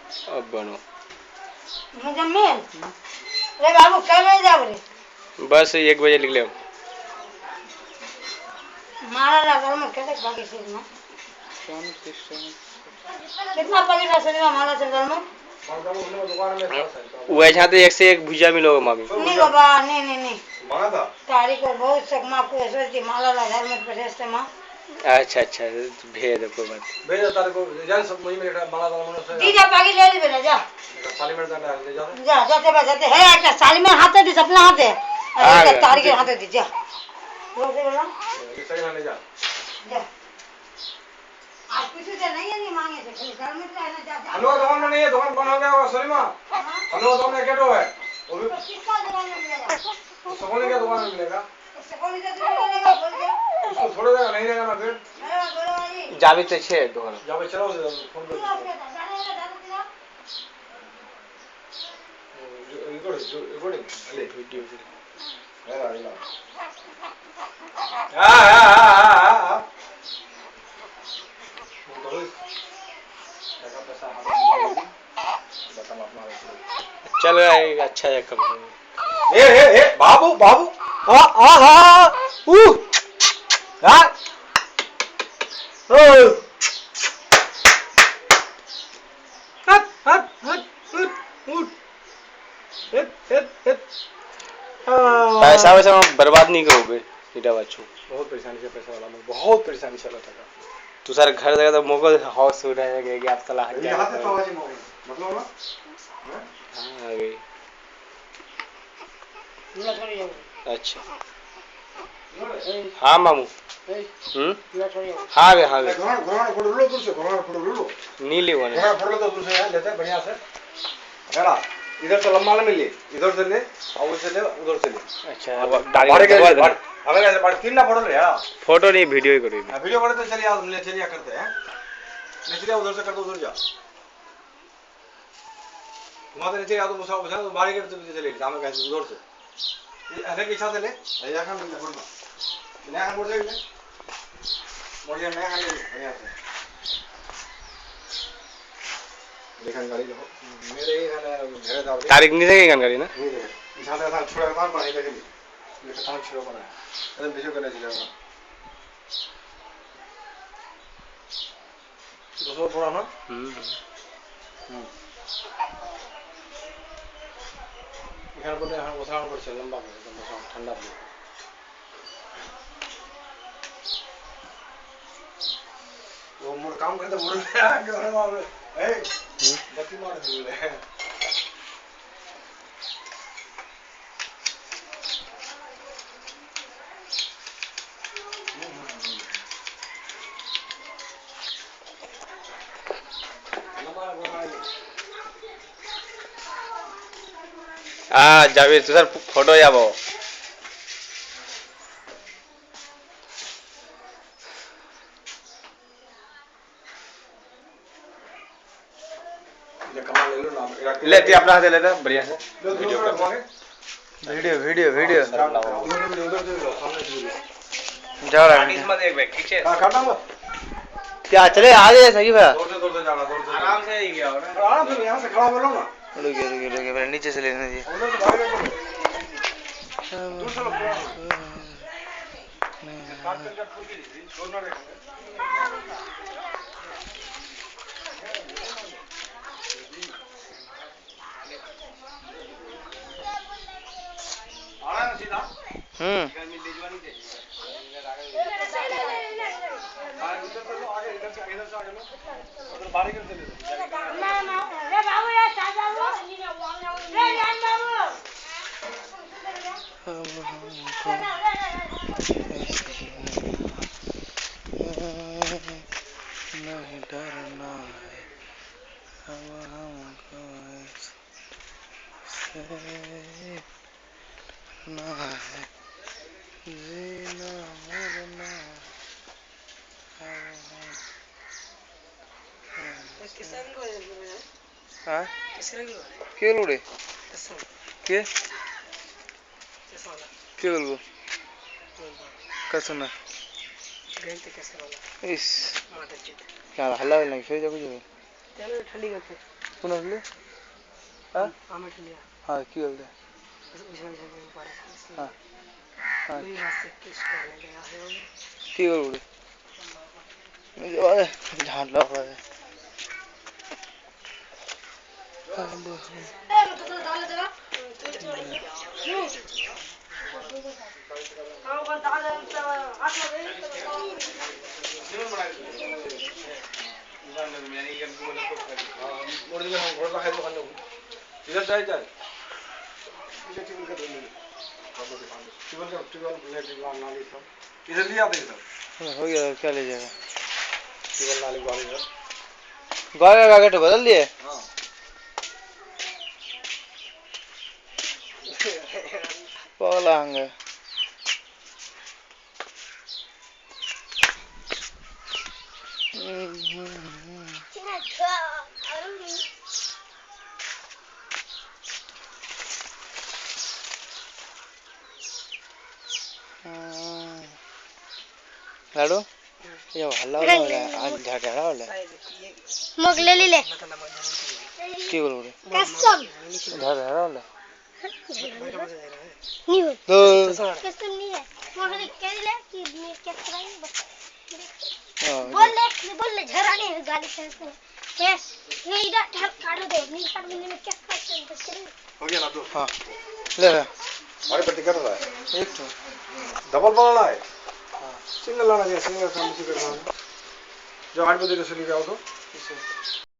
अब बनो मुजम्मिल रे बाबू कल नहीं जाओ रे बस 1 बजे निकले हम मारा लगा मैं कैसे बाकी चीज में कितना पैकेट है शनिवार माला चंदन में वो यहाँ तो 1 से 1 भुजिया मिलोगे मामी नहीं बाबा नहीं माला था तारीख को बहुत सक माँ को ऐसे थी माला लगा घर में प्रेस से माँ अच्छा भेज दो कोई बात भेज दो तारीख को जान सब मुझे मेरे माला वाला से दी जा पैकेट ले ले बेटा जा साली में डाल ले जा जाते है एक साली में हाथ दे अपने हाथ है एक तारीख के हाथ दे जा वो दे बोला ये सही ना ले जा जा आज कुछ तो नहीं मांगे थे खाली घर में तो है ना जा हम लोग दुकान में नहीं है दुकान बंद हो गया होगा सलीमा हम लोग दुकान में केटो है वो भी किसका दुकान में मिलेगा सोने का दुकान में मिलेगा सोने का दुकान मिलेगा बोल के उसको थोड़े देर नहीं रहेगा ना फिर अरे बोलो भाई जावी तो छे दुकान जब चलो फोन कर रिकॉर्डिंग ले वीडियो हेला हां चल रहा अच्छा है कम ए बाबू आ ऊ हां ओ पैसा वैसा बर्बाद नहीं करोगे बेटा बच्चों बहुत परेशानी से पैसा वाला बहुत परेशानी चला था तू सारे घर जगह तो मोगल हाउस हो रहा है कि आप सलाह ये हाथ से पावाजी मतलब ना हां आ गई अच्छा हाँ मामू हाँ नीली वन फोटो तो दूर से लेते बढ़िया से हेला इधर तो लंबा मिल ले इधर से ले और उधर से ले उधर से ले अच्छा हमें कैसे बड़ तीन ना फोटो ले यार फोटो नहीं वीडियो ही करो वीडियो करे तो चलिए आप ले चलिए करते हैं ले चलिए उधर से कर दो उधर जा तुम्हारे नीचे या तो मुसा मुसा तो बाहर के चले सामने कैसे उधर से ऐसे की इच्छा से ले या खान ले फोटो नया मोड़ दे मोड़ जा नया खान ले बढ़िया से देखन गाड़ी लो मेरे ही खाने मेरे दाव तारीख नहीं देगी गाड़ी ना नहीं दे इच्छा से था छोड़ा था पानी लेके ये कहां छोड़ बना एकदम वीडियो करने चलेगा दोस्तों थोड़ा ना इधर पर यहाँ वसाण पर चल लंबा कर ठंडा भी वो मोर काम करते बोल रहा है कि अरे बाप रे ए बत्ती मार दे बोले जावेद तुझार फोटो जाबो ले ती अपना हाथ लेता बढ़िया से वीडियो जा रहा है मत एक बैग ठीक है काटा मत क्या चले आगे सही भैया दूर से जाना दूर से आराम से ही गया आराम से यहां से खड़ा बोलो ना रुकिए नीचे से लेने दीजिए उधर तो भाग गए दूर से काट कर फूल की छोड़ना रखेंगे आना सीधा गर्मी लेजवानी चाहिए इधर कर लो आगे इधर से आगे लो उधर बाहर कर चले ना रे बाबू रे साजा बाबू रे जान बाबू नहीं डरना है हमको ऐसे ना है जीना मरना हाँ क्यों लोड़े क्या क्या बोलबो कसम इस क्या हल्ला नहीं फिर जाओ ठंडी करते কোন হলে হ্যাঁ আমি ক্লিয়ার হ্যাঁ কি বলতে বিষয় পরে হ্যাঁ হ্যাঁ দুই মাসে কিস করনে দেয়া হবে কি করবো রে ঝাঁটলা হবে इधर जाए जाए इधर लिया था इधर हो गया क्या ले जाएगा ट्यूबवेल नाली वाली इधर गाड़ी का पैकेट बदल दिए हाँ पगला होंगे लाडू ये हल्ला वाला आज झाड़ा वाला मग ले ले की बोल रहे कसम झाड़ा वाला नहीं हो तो कसम नहीं है मगर कह ले कि मैं क्या कराएंगे बस हाँ, बोल ले झरा नहीं है गाली से ये इधर ठहर काट दे नहीं काट देने में क्या करते हैं बस करें हो गया ना तो हाँ ले ले अरे पति कर रहा है एक तो डबल बनाना है सिंगल लाना चाहिए सिंगल काम से करना है जो 8 बजे का चली जाओ तो